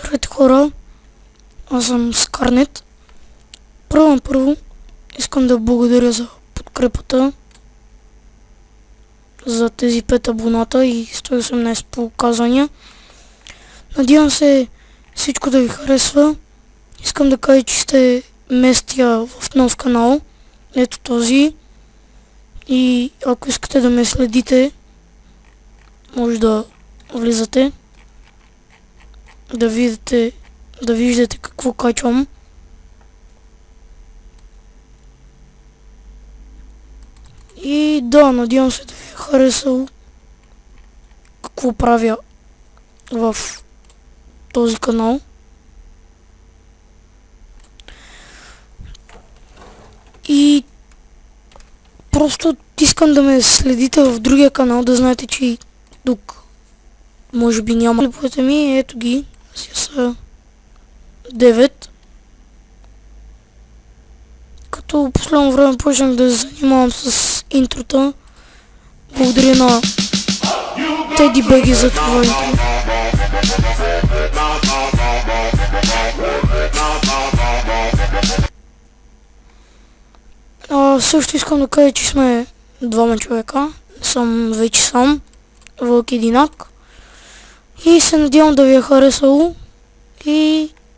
Здравейте хора, аз съм Скарнет. Първо искам да благодаря за подкрепата за тези 5 абоната и 118 показвания. Надявам се всичко да ви харесва. Искам да кажа, че сте местия в нов канал, ето този. И ако искате да ме следите, може да влизате, да виждате какво качвам. И да, надявам се да ви е харесало какво правя в този канал. И просто искам да ме следите в другия канал, да знаете, че и тук може би няма клиповете ми. Ето ги, си са 9. Като последно време почнах да се занимавам с интрота. Благодаря на Теди Беги за това интро. Също искам да кажа, че сме двама човека. Съм вече сам, Вълк Единак. И се надявам да ви е харесало. И